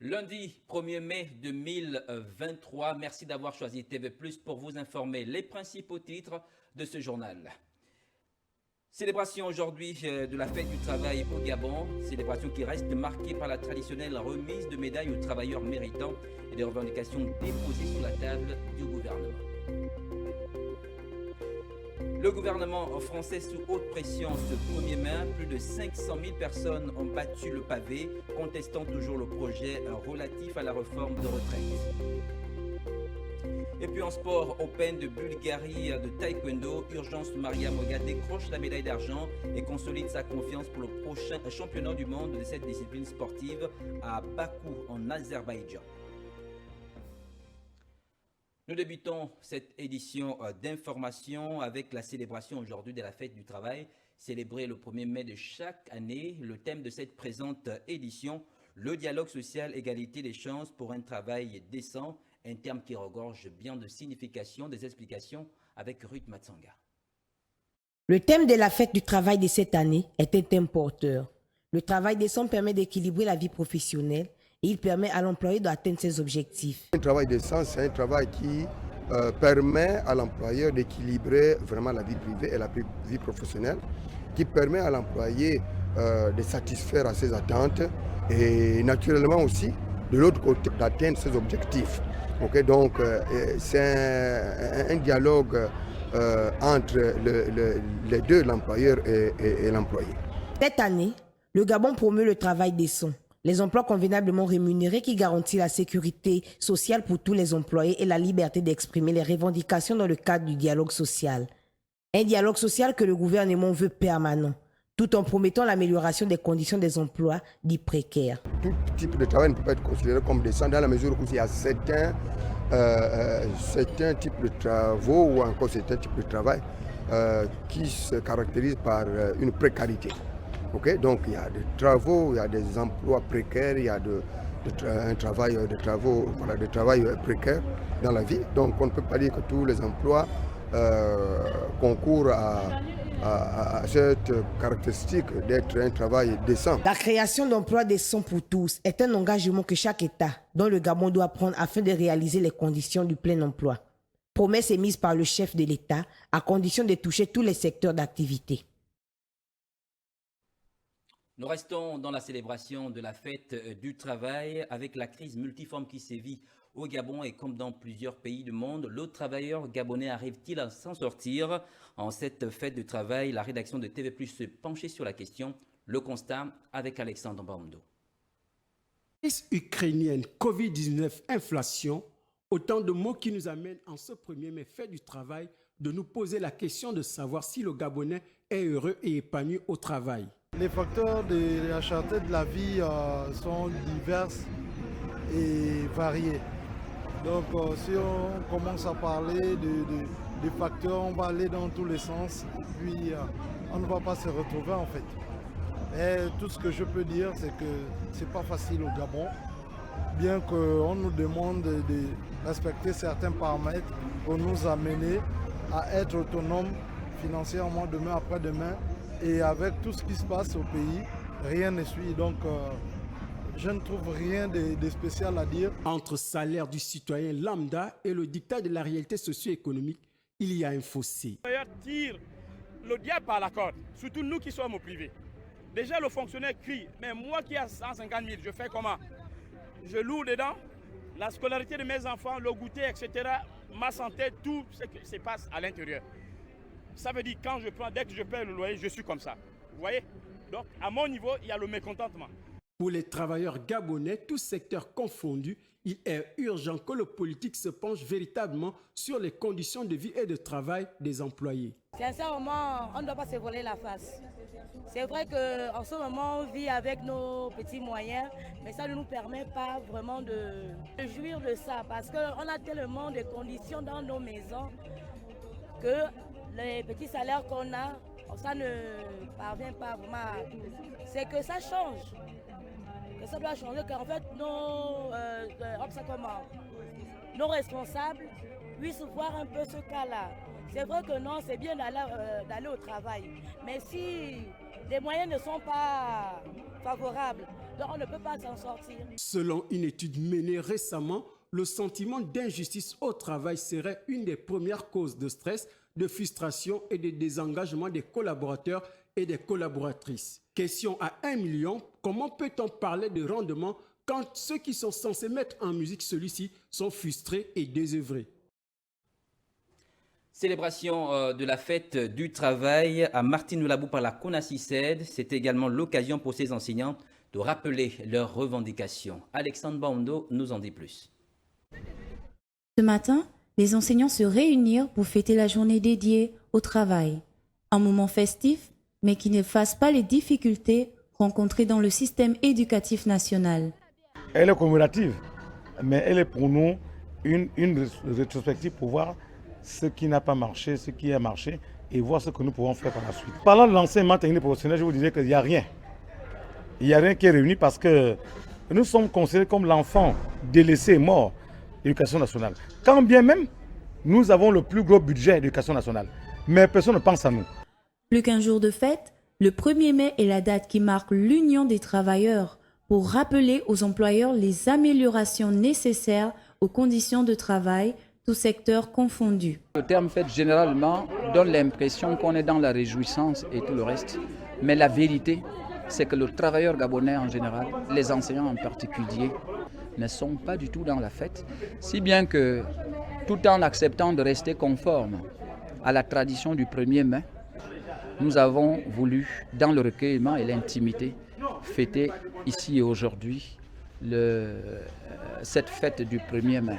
Lundi 1er mai 2023, merci d'avoir choisi TV+, pour vous informer les principaux titres de ce journal. Célébration aujourd'hui de la fête du travail au Gabon, célébration qui reste marquée par la traditionnelle remise de médailles aux travailleurs méritants et des revendications déposées sur la table du gouvernement. Le gouvernement français sous haute pression ce 1er mai, plus de 500 000 personnes ont battu le pavé, contestant toujours le projet relatif à la réforme de retraite. Et puis en sport, Open de Bulgarie de taekwondo, Urgence Maria Moga décroche la médaille d'argent et consolide sa confiance pour le prochain championnat du monde de cette discipline sportive à Bakou en Azerbaïdjan. Nous débutons cette édition d'information avec la célébration aujourd'hui de la fête du travail, célébrée le 1er mai de chaque année. Le thème de cette présente édition, le dialogue social, égalité des chances pour un travail décent, un terme qui regorge bien de signification, des explications avec Ruth Matsanga. Le thème de la fête du travail de cette année est un thème porteur. Le travail décent permet d'équilibrer la vie professionnelle et il permet à l'employé d'atteindre ses objectifs. Un travail décent, c'est un travail qui permet à l'employeur d'équilibrer vraiment la vie privée et la vie professionnelle, qui permet à l'employé de satisfaire à ses attentes et naturellement aussi, de l'autre côté, d'atteindre ses objectifs. Okay, donc, c'est un dialogue entre les deux, l'employeur et l'employé. Cette année, le Gabon promeut le travail décent, les emplois convenablement rémunérés qui garantissent la sécurité sociale pour tous les employés et la liberté d'exprimer les revendications dans le cadre du dialogue social. Un dialogue social que le gouvernement veut permanent, tout en promettant l'amélioration des conditions des emplois dits précaires. Tout type de travail ne peut pas être considéré comme décent dans la mesure où il y a certains types de travaux ou encore certains types de travail qui se caractérisent par une précarité. Okay? Donc il y a des travaux, il y a des emplois précaires, il y a un travail précaire dans la vie. Donc on ne peut pas dire que tous les emplois concourent à cette caractéristique d'être un travail décent. La création d'emplois décents pour tous est un engagement que chaque État, dont le Gabon, doit prendre afin de réaliser les conditions du plein emploi. Promesse émise par le chef de l'État à condition de toucher tous les secteurs d'activité. Nous restons dans la célébration de la fête du travail avec la crise multiforme qui sévit au Gabon et comme dans plusieurs pays du monde, le travailleur gabonais arrive-t-il à s'en sortir? En cette fête du travail, la rédaction de TV+ se penchait sur la question. Le constat avec Alexandre Bamdo. Crise ukrainienne, Covid-19, inflation, autant de mots qui nous amènent en ce 1er mai fête du travail de nous poser la question de savoir si le Gabonais est heureux et épanoui au travail. Les facteurs de la cherté de la vie sont divers et variés. Donc si on commence à parler des facteurs, on va aller dans tous les sens et puis on ne va pas se retrouver en fait. Et tout ce que je peux dire, c'est que ce n'est pas facile au Gabon, bien qu'on nous demande de respecter certains paramètres pour nous amener à être autonomes financièrement demain après-demain. Et avec tout ce qui se passe au pays, rien ne suit. Donc, je ne trouve rien de spécial à dire. Entre salaire du citoyen lambda et le dictat de la réalité socio-économique, il y a un fossé. D'ailleurs, tire le diable par la corde, surtout nous qui sommes au privé. Déjà, le fonctionnaire crie, mais moi qui ai 150 000, je fais comment? Je loue dedans, la scolarité de mes enfants, le goûter, etc., ma santé, tout ce qui se passe à l'intérieur. Ça veut dire quand je prends, dès que je paie le loyer, je suis comme ça. Vous voyez? Donc, à mon niveau, il y a le mécontentement. Pour les travailleurs gabonais, tous secteurs confondus, il est urgent que le politique se penche véritablement sur les conditions de vie et de travail des employés. Sincèrement, on ne doit pas se voler la face. C'est vrai qu'en ce moment, on vit avec nos petits moyens, mais ça ne nous permet pas vraiment de jouir de ça parce qu'on a tellement de conditions dans nos maisons que les petits salaires qu'on a, ça ne parvient pas vraiment à tout. C'est que ça change. Et ça doit changer qu'en fait, nos responsables puissent voir un peu ce cas-là. C'est vrai que non, c'est bien d'aller au travail. Mais si les moyens ne sont pas favorables. Donc on ne peut pas s'en sortir. Selon une étude menée récemment, le sentiment d'injustice au travail serait une des premières causes de stress, de frustration et de désengagement des collaborateurs et des collaboratrices. Question à 1 million, comment peut-on parler de rendement quand ceux qui sont censés mettre en musique celui-ci sont frustrés et désœuvrés? Célébration de la fête du travail à Martinoulabou par la CONACYCED. C'est également l'occasion pour ces enseignants de rappeler leurs revendications. Alexandre Baundo nous en dit plus. Ce matin, les enseignants se réunirent pour fêter la journée dédiée au travail. Un moment festif, mais qui ne fasse pas les difficultés rencontrées dans le système éducatif national. Elle est commémorative, mais elle est pour nous une rétrospective pour voir ce qui n'a pas marché, ce qui a marché, et voir ce que nous pouvons faire par la suite. Parlant de l'enseignement technique professionnel, je vous disais qu'il n'y a rien. Il n'y a rien qui est réuni parce que nous sommes considérés comme l'enfant délaissé, mort de l'éducation nationale. Quand bien même, nous avons le plus gros budget de l'éducation nationale, mais personne ne pense à nous. Plus qu'un jour de fête, le 1er mai est la date qui marque l'union des travailleurs pour rappeler aux employeurs les améliorations nécessaires aux conditions de travail, tous secteurs confondus. Le terme fête généralement donne l'impression qu'on est dans la réjouissance et tout le reste, mais la vérité, c'est que le travailleur gabonais en général, les enseignants en particulier, ne sont pas du tout dans la fête, si bien que tout en acceptant de rester conforme à la tradition du 1er mai, nous avons voulu, dans le recueillement et l'intimité, fêter ici et aujourd'hui cette fête du 1er mai.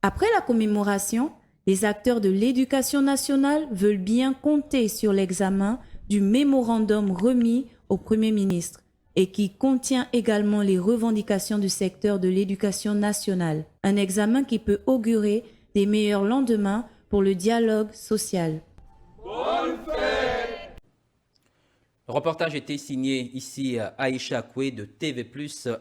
Après la commémoration, les acteurs de l'éducation nationale veulent bien compter sur l'examen du mémorandum remis au Premier ministre et qui contient également les revendications du secteur de l'éducation nationale. Un examen qui peut augurer des meilleurs lendemains pour le dialogue social. Bonne fête! Le reportage était signé ici à Aïcha Koué de TV+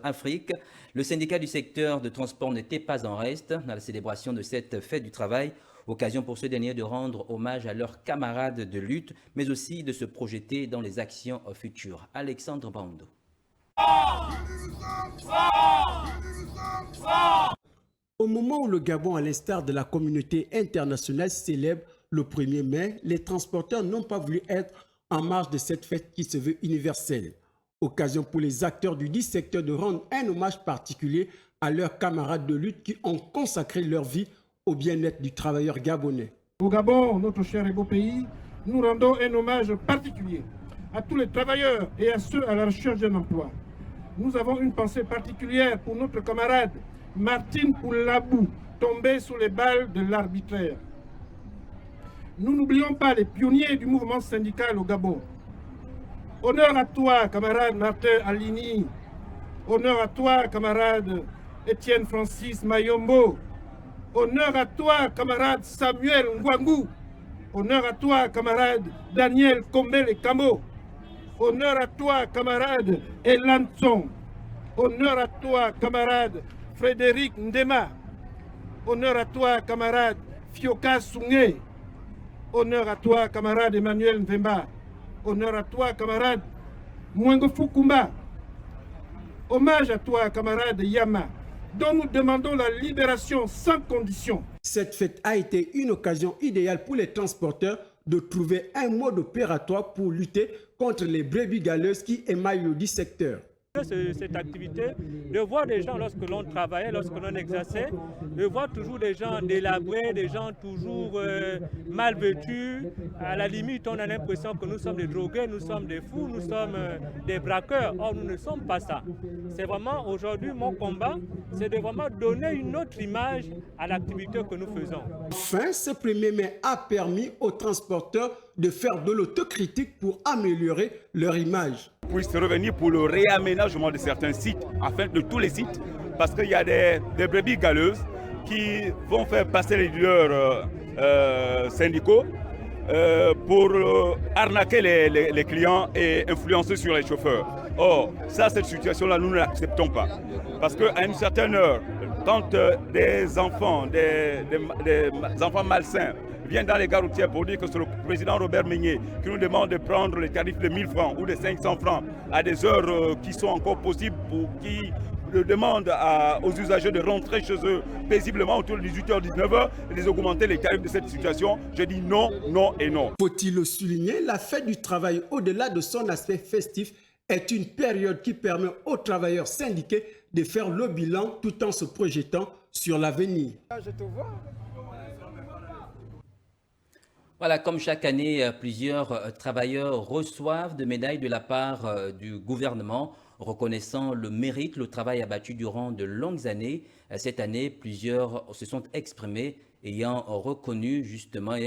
Afrique. Le syndicat du secteur de transport n'était pas en reste dans la célébration de cette fête du travail. Occasion pour ceux derniers de rendre hommage à leurs camarades de lutte, mais aussi de se projeter dans les actions futures. Alexandre Baundo. Au moment où le Gabon, à l'instar de la communauté internationale, célèbre le 1er mai, les transporteurs n'ont pas voulu être en marge de cette fête qui se veut universelle. Occasion pour les acteurs du dit secteur de rendre un hommage particulier à leurs camarades de lutte qui ont consacré leur vie au bien-être du travailleur gabonais. Au Gabon, notre cher et beau pays, nous rendons un hommage particulier à tous les travailleurs et à ceux à la recherche d'un emploi. Nous avons une pensée particulière pour notre camarade Martine Poulabou, tombé sous les balles de l'arbitraire. Nous n'oublions pas les pionniers du mouvement syndical au Gabon. Honneur à toi, camarade Martin Alini. Honneur à toi, camarade Étienne Francis Mayombo. Honneur à toi, camarade Samuel Ngwangou. Honneur à toi, camarade Daniel Kombele Kamo. Honneur à toi, camarade Elanson. Honneur à toi, camarade Frédéric Ndema. Honneur à toi, camarade Fioka Sungé. Honneur à toi, camarade Emmanuel Nvemba. Honneur à toi, camarade Mwengo Fukumba. Hommage à toi, camarade Yama, dont nous demandons la libération sans condition. Cette fête a été une occasion idéale pour les transporteurs de trouver un mode opératoire pour lutter contre les brebis galeuses qui émaillent le dit secteur. Cette activité, de voir des gens lorsque l'on travaillait, lorsque l'on exerçait, de voir toujours des gens délabrés, des gens toujours mal vêtus. À la limite, on a l'impression que nous sommes des drogués, nous sommes des fous, nous sommes des braqueurs. Or, nous ne sommes pas ça. C'est vraiment aujourd'hui mon combat, c'est de vraiment donner une autre image à l'activité que nous faisons. Enfin, ce 1er mai a permis aux transporteurs de faire de l'autocritique pour améliorer leur image. Puisse revenir pour le réaménagement de certains sites, afin de tous les sites, parce qu'il y a des brebis galeuses qui vont faire passer les leaders syndicaux pour arnaquer les clients et influencer sur les chauffeurs. Or, ça, cette situation-là, nous ne l'acceptons pas. Parce qu'à une certaine heure, quand des enfants malsains viennent dans les gares routières pour dire que c'est le président Robert Meignet qui nous demande de prendre les tarifs de 1000 francs ou de 500 francs à des heures qui sont encore possibles pour qui demande aux usagers de rentrer chez eux paisiblement autour de 18h, 19h et de augmenter les tarifs de cette situation. Je dis non, non et non. Faut-il le souligner, la fête du travail, au-delà de son aspect festif, est une période qui permet aux travailleurs syndiqués de faire le bilan tout en se projetant sur l'avenir. Voilà, comme chaque année, plusieurs travailleurs reçoivent des médailles de la part du gouvernement, reconnaissant le mérite, le travail abattu durant de longues années. Cette année, plusieurs se sont exprimés, ayant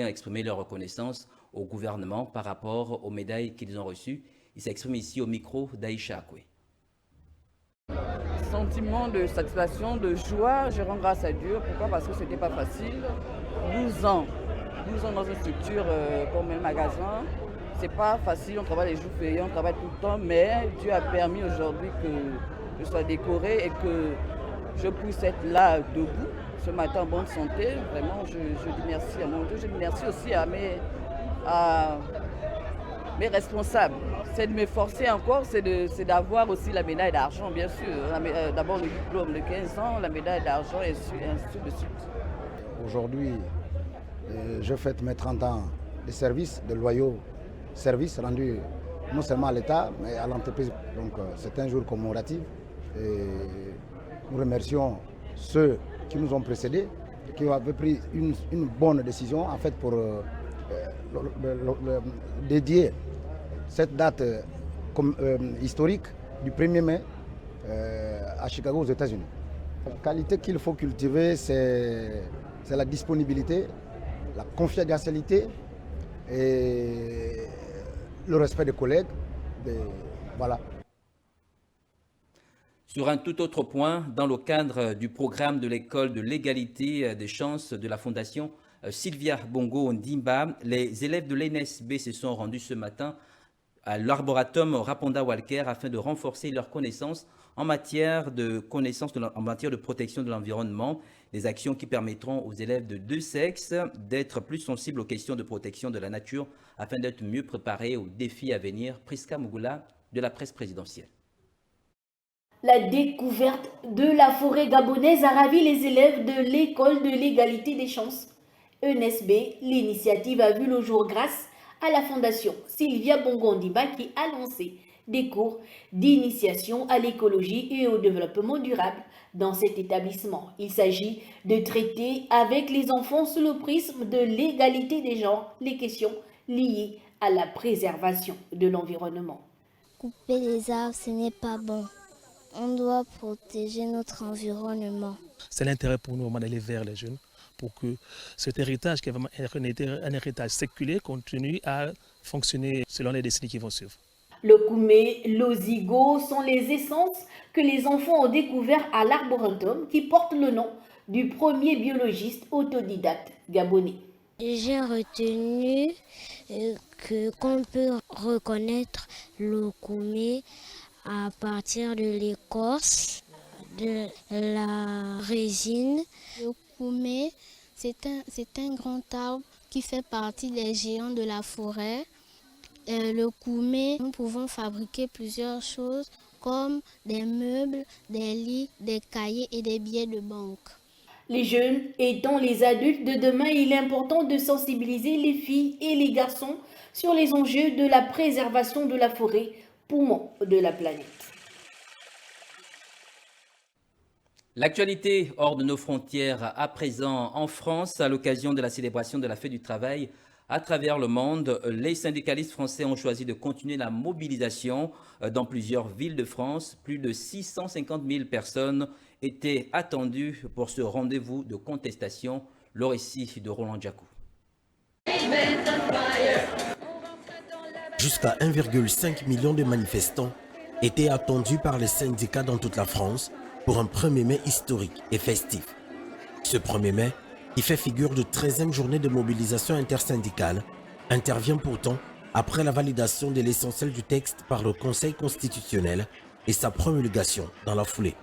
exprimé leur reconnaissance au gouvernement par rapport aux médailles qu'ils ont reçues. Ils s'expriment ici au micro d'Aïcha Akwe. Sentiment de satisfaction, de joie, je rends grâce à Dieu. Pourquoi? Parce que ce n'était pas facile. 12 ans dans une structure comme un magasin. C'est pas facile, on travaille les jours fériés, on travaille tout le temps, mais Dieu a permis aujourd'hui que je sois décorée et que je puisse être là debout ce matin en bonne santé. Vraiment, je dis merci à mon Dieu. Je dis merci aussi à mes responsables. C'est de m'efforcer encore, c'est d'avoir aussi la médaille d'argent, bien sûr. D'abord le diplôme de 15 ans, la médaille d'argent et ainsi de suite. Aujourd'hui, je fête mes 30 ans de service, de loyaux services rendus non seulement à l'État, mais à l'entreprise. Donc c'est un jour commémoratif. Et nous remercions ceux qui nous ont précédés, qui avaient pris une bonne décision en fait pour dédier cette date historique du 1er mai à Chicago aux États-Unis. La qualité qu'il faut cultiver, c'est la disponibilité, la confidentialité et le respect des collègues. Voilà. Sur un tout autre point, dans le cadre du programme de l'école de l'égalité des chances de la Fondation Sylvia Bongo Ondimba, les élèves de l'ENSB se sont rendus ce matin à l'arboratum Raponda Walker afin de renforcer leurs connaissances en matière de protection de l'environnement, des actions qui permettront aux élèves de deux sexes d'être plus sensibles aux questions de protection de la nature afin d'être mieux préparés aux défis à venir. Priska Mugula de la presse présidentielle. La découverte de la forêt gabonaise a ravi les élèves de l'école de l'égalité des chances. ENSB, l'initiative a vu le jour grâce à la fondation Sylvia Bongo Ondimba qui a lancé des cours d'initiation à l'écologie et au développement durable dans cet établissement. Il s'agit de traiter avec les enfants sous le prisme de l'égalité des genres les questions liées à la préservation de l'environnement. Couper les arbres, ce n'est pas bon. On doit protéger notre environnement. C'est l'intérêt pour nous d'aller vers les jeunes pour que cet héritage, qui est vraiment un héritage séculaire, continue à fonctionner selon les décennies qui vont suivre. Le koumé, l'ozigo sont les essences que les enfants ont découvert à l'arboretum qui porte le nom du premier biologiste autodidacte gabonais. J'ai retenu qu'on peut reconnaître le koumé à partir de l'écorce, de la résine. Le koumé, c'est un grand arbre qui fait partie des géants de la forêt. Le koumé, nous pouvons fabriquer plusieurs choses comme des meubles, des lits, des cahiers et des billets de banque. Les jeunes étant les adultes de demain, il est important de sensibiliser les filles et les garçons sur les enjeux de la préservation de la forêt, poumon de la planète. L'actualité hors de nos frontières à présent en France, à l'occasion de la célébration de la fête du travail à travers le monde, les syndicalistes français ont choisi de continuer la mobilisation dans plusieurs villes de France. Plus de 650 000 personnes étaient attendues pour ce rendez-vous de contestation. Le récit de Roland Djakou. Jusqu'à 1,5 million de manifestants étaient attendus par les syndicats dans toute la France pour un 1er mai historique et festif. Ce 1er mai, qui fait figure de 13e journée de mobilisation intersyndicale, intervient pourtant après la validation de l'essentiel du texte par le Conseil constitutionnel et sa promulgation dans la foulée.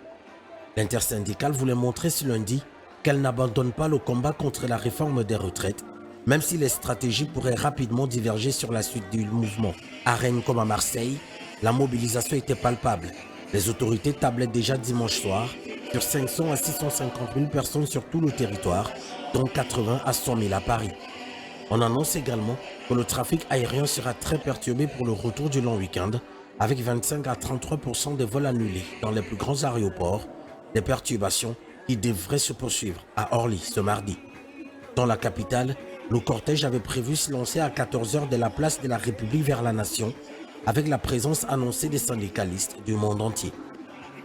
L'intersyndicale voulait montrer ce lundi qu'elle n'abandonne pas le combat contre la réforme des retraites, même si les stratégies pourraient rapidement diverger sur la suite du mouvement. À Rennes comme à Marseille, la mobilisation était palpable. Les autorités tablaient déjà dimanche soir sur 500 à 650 000 personnes sur tout le territoire, dont 80 à 100 000 à Paris. On annonce également que le trafic aérien sera très perturbé pour le retour du long week-end, avec 25 à 33% des vols annulés dans les plus grands aéroports, des perturbations qui devraient se poursuivre à Orly ce mardi. Dans la capitale, le cortège avait prévu se lancer à 14 h de la place de la République vers la Nation, avec la présence annoncée des syndicalistes du monde entier.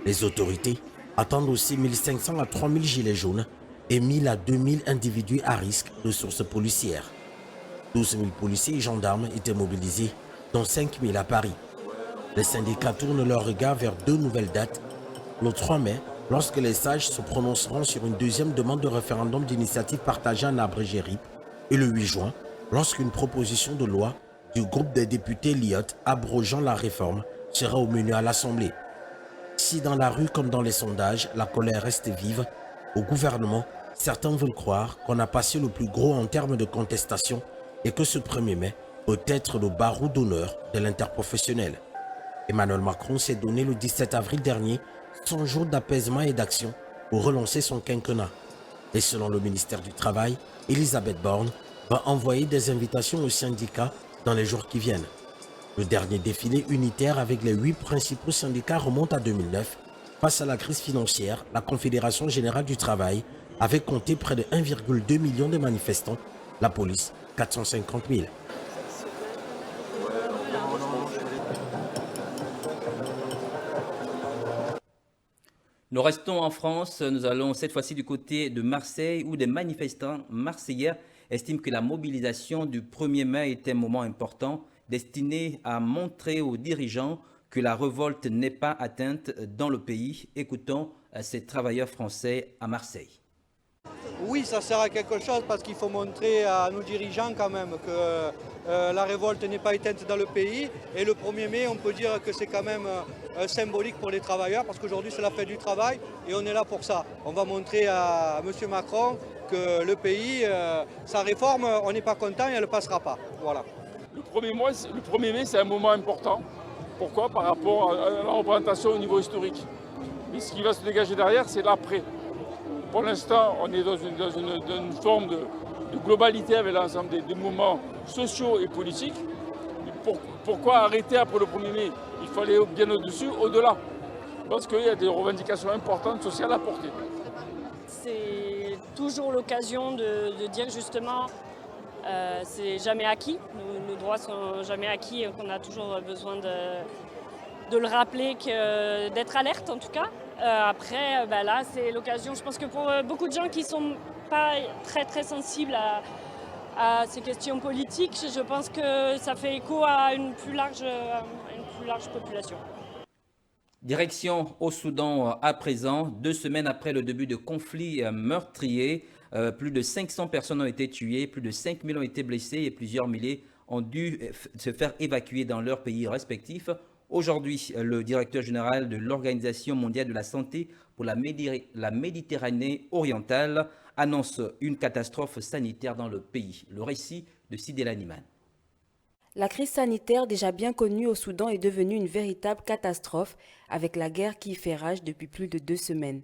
Les autorités attendent aussi 1500 à 3000 gilets jaunes et 1000 à 2000 individus à risque de sources policières. 12 000 policiers et gendarmes étaient mobilisés, dont 5 000 à Paris. Les syndicats tournent leur regard vers deux nouvelles dates. Le 3 mai, lorsque les sages se prononceront sur une deuxième demande de référendum d'initiative partagée en abrégérie, et le 8 juin, lorsqu'une proposition de loi du groupe des députés LIOT abrogeant la réforme sera au menu à l'Assemblée. Si dans la rue comme dans les sondages, la colère reste vive, au gouvernement, certains veulent croire qu'on a passé le plus gros en termes de contestation et que ce 1er mai peut être le barreau d'honneur de l'interprofessionnel. Emmanuel Macron s'est donné le 17 avril dernier 100 jours d'apaisement et d'action pour relancer son quinquennat. Et selon le ministère du Travail, Elisabeth Borne va envoyer des invitations aux syndicats dans les jours qui viennent. Le dernier défilé unitaire avec les 8 principaux syndicats remonte à 2009. Face à la crise financière, la Confédération Générale du Travail avait compté près de 1,2 million de manifestants, la police 450 000. Nous restons en France, nous allons cette fois-ci du côté de Marseille où des manifestants marseillais estiment que la mobilisation du 1er mai est un moment important destiné à montrer aux dirigeants que la révolte n'est pas atteinte dans le pays. Écoutons ces travailleurs français à Marseille. Oui, ça sert à quelque chose parce qu'il faut montrer à nos dirigeants quand même que la révolte n'est pas éteinte dans le pays. Et le 1er mai, on peut dire que c'est quand même symbolique pour les travailleurs parce qu'aujourd'hui c'est la fête du travail et on est là pour ça. On va montrer à M. Macron que le pays, sa réforme, on n'est pas content et elle ne passera pas. Voilà. Le 1er mai, c'est un moment important. Pourquoi? Par rapport à la représentation au niveau historique. Et ce qui va se dégager derrière, c'est l'après. Pour l'instant, on est dans une forme de globalité avec l'ensemble des mouvements sociaux et politiques. Et pourquoi arrêter après le 1er mai? Il faut aller bien au-dessus, au-delà. Parce qu'il y a des revendications importantes sociales à porter. C'est toujours l'occasion de dire justement c'est jamais acquis, nos droits sont jamais acquis et qu'on a toujours besoin de le rappeler, d'être alerte en tout cas. Après, là c'est l'occasion, je pense que pour beaucoup de gens qui ne sont pas très sensibles à ces questions politiques, je pense que ça fait écho à une plus large population. Direction au Soudan à présent, 2 semaines après le début de conflits meurtriers, plus de 500 personnes ont été tuées, plus de 5 000 ont été blessées et plusieurs milliers ont dû se faire évacuer dans leurs pays respectifs. Aujourd'hui, le directeur général de l'Organisation mondiale de la santé pour la Méditerranée orientale annonce une catastrophe sanitaire dans le pays. Le récit de Sidela Niman. La crise sanitaire déjà bien connue au Soudan est devenue une véritable catastrophe avec la guerre qui y fait rage depuis plus de 2 semaines.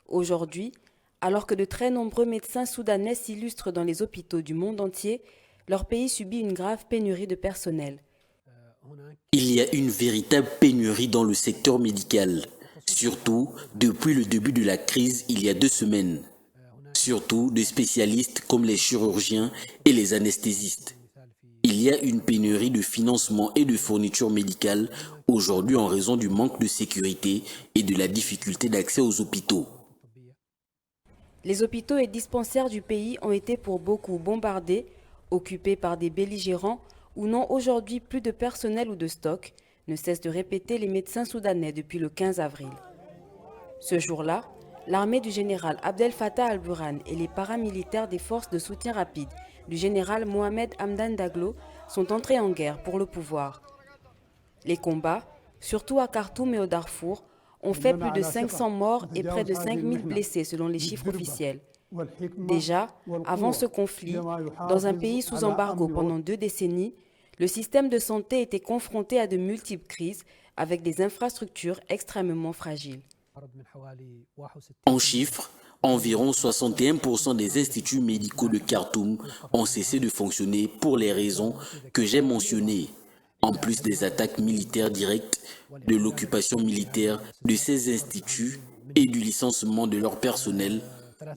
Aujourd'hui, alors que de très nombreux médecins soudanais s'illustrent dans les hôpitaux du monde entier, leur pays subit une grave pénurie de personnel. Il y a une véritable pénurie dans le secteur médical, surtout depuis le début de la crise il y a 2 semaines. Surtout de spécialistes comme les chirurgiens et les anesthésistes. Il y a une pénurie de financement et de fournitures médicales aujourd'hui en raison du manque de sécurité et de la difficulté d'accès aux hôpitaux. Les hôpitaux et dispensaires du pays ont été pour beaucoup bombardés, occupés par des belligérants ou n'ont aujourd'hui plus de personnel ou de stock, ne cessent de répéter les médecins soudanais depuis le 15 avril. Ce jour-là, l'armée du général Abdel Fattah al-Burhan et les paramilitaires des forces de soutien rapide du général Mohamed Hamdan Daglo sont entrés en guerre pour le pouvoir. Les combats, surtout à Khartoum et au Darfour, ont fait plus de 500 morts et près de 5000 blessés selon les chiffres officiels. Déjà, avant ce conflit, dans un pays sous embargo pendant 2 décennies, le système de santé était confronté à de multiples crises avec des infrastructures extrêmement fragiles. En chiffres, environ 61% des instituts médicaux de Khartoum ont cessé de fonctionner pour les raisons que j'ai mentionnées. En plus des attaques militaires directes, de l'occupation militaire de ces instituts et du licenciement de leur personnel,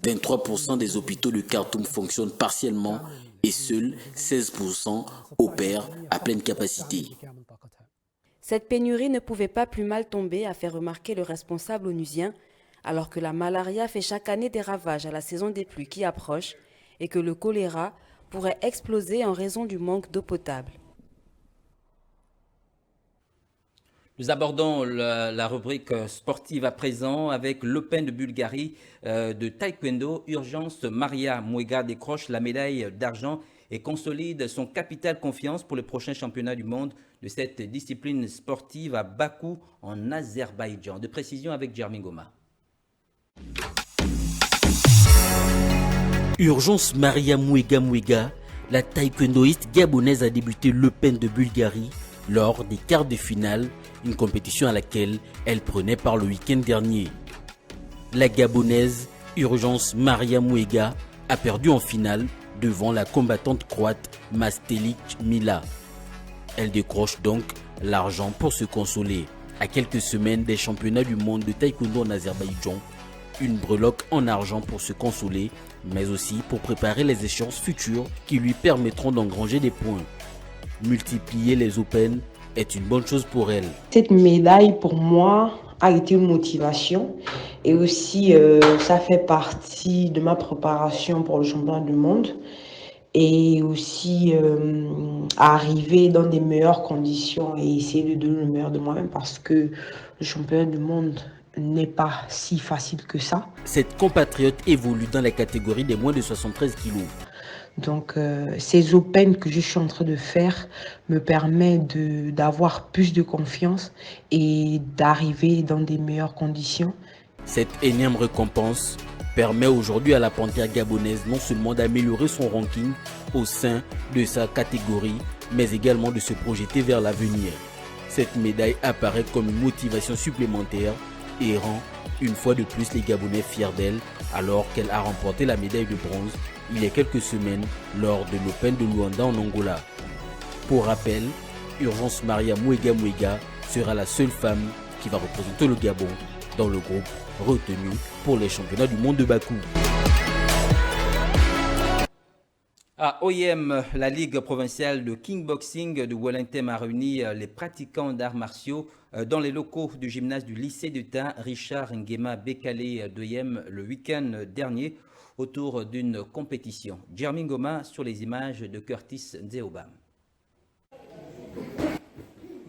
23% des hôpitaux de Khartoum fonctionnent partiellement et seuls 16% opèrent à pleine capacité. Cette pénurie ne pouvait pas plus mal tomber, a fait remarquer le responsable onusien, alors que la malaria fait chaque année des ravages à la saison des pluies qui approche et que le choléra pourrait exploser en raison du manque d'eau potable. Nous abordons la rubrique sportive à présent avec l'Open de Bulgarie de taekwondo. Urgence, Maria Mouega décroche la médaille d'argent et consolide son capital confiance pour le prochain championnat du monde de cette discipline sportive à Bakou en Azerbaïdjan. De précision avec Jeremy Goma. Urgence, Maria Mouega, la taekwondoïste gabonaise a débuté l'Open de Bulgarie lors des quarts de finale, une compétition à laquelle elle prenait part le week-end dernier. La gabonaise Urgence Maria Mouega a perdu en finale devant la combattante croate Mastelic Mila. Elle décroche donc l'argent pour se consoler. À quelques semaines des championnats du monde de taekwondo en Azerbaïdjan, une breloque en argent pour se consoler, mais aussi pour préparer les échéances futures qui lui permettront d'engranger des points. Multiplier les Open est une bonne chose pour elle. Cette médaille, pour moi, a été une motivation et aussi ça fait partie de ma préparation pour le championnat du monde et aussi arriver dans des meilleures conditions et essayer de donner le meilleur de moi-même parce que le championnat du monde n'est pas si facile que ça. Cette compatriote évolue dans la catégorie des moins de 73 kilos. Donc ces Open que je suis en train de faire me permettent d'avoir plus de confiance et d'arriver dans des meilleures conditions. Cette énième récompense permet aujourd'hui à la panthère gabonaise non seulement d'améliorer son ranking au sein de sa catégorie, mais également de se projeter vers l'avenir. Cette médaille apparaît comme une motivation supplémentaire et rend une fois de plus les Gabonais fiers d'elle alors qu'elle a remporté la médaille de bronze il y a quelques semaines lors de l'Open de Luanda en Angola. Pour rappel, Urgence Maria Mouega sera la seule femme qui va représenter le Gabon dans le groupe retenu pour les championnats du monde de Bakou. À OIM, la Ligue provinciale de kickboxing de Wellington a réuni les pratiquants d'arts martiaux dans les locaux du gymnase du lycée d'État Richard Nguema Bekale d'OIM le week-end dernier autour d'une compétition. Jeremy Goma sur les images de Curtis Nzeobam.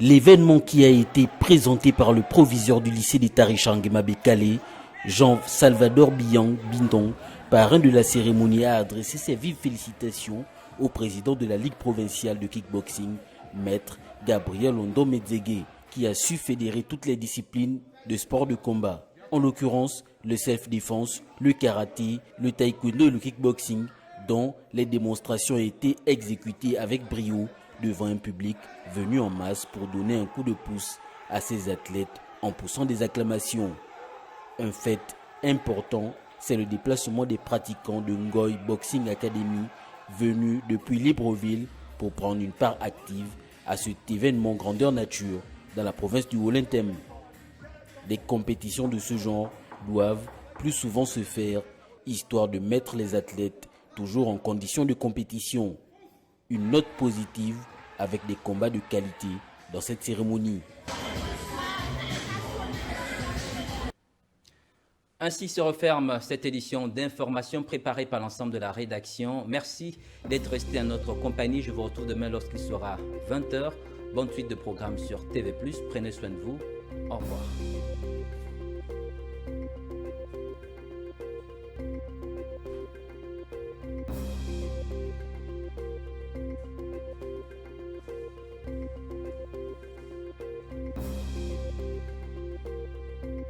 L'événement qui a été présenté par le proviseur du lycée d'État Richard Nguema Bekale, Jean-Salvador Bindon, parrain de la cérémonie, a adressé ses vives félicitations au président de la Ligue provinciale de kickboxing, maître Gabriel Ondo-Medzege, qui a su fédérer toutes les disciplines de sport de combat. En l'occurrence, le self-défense, le karaté, le taekwondo et le kickboxing, dont les démonstrations ont été exécutées avec brio devant un public venu en masse pour donner un coup de pouce à ces athlètes en poussant des acclamations. Un fait important, c'est le déplacement des pratiquants de Ngoy Boxing Academy venus depuis Libreville pour prendre une part active à cet événement grandeur nature dans la province du Wellington. Des compétitions de ce genre doivent plus souvent se faire, histoire de mettre les athlètes toujours en condition de compétition. Une note positive avec des combats de qualité dans cette cérémonie. Ainsi se referme cette édition d'information préparée par l'ensemble de la rédaction. Merci d'être resté à notre compagnie. Je vous retrouve demain lorsqu'il sera 20h. Bonne suite de programmes sur TV+. Prenez soin de vous. Au revoir.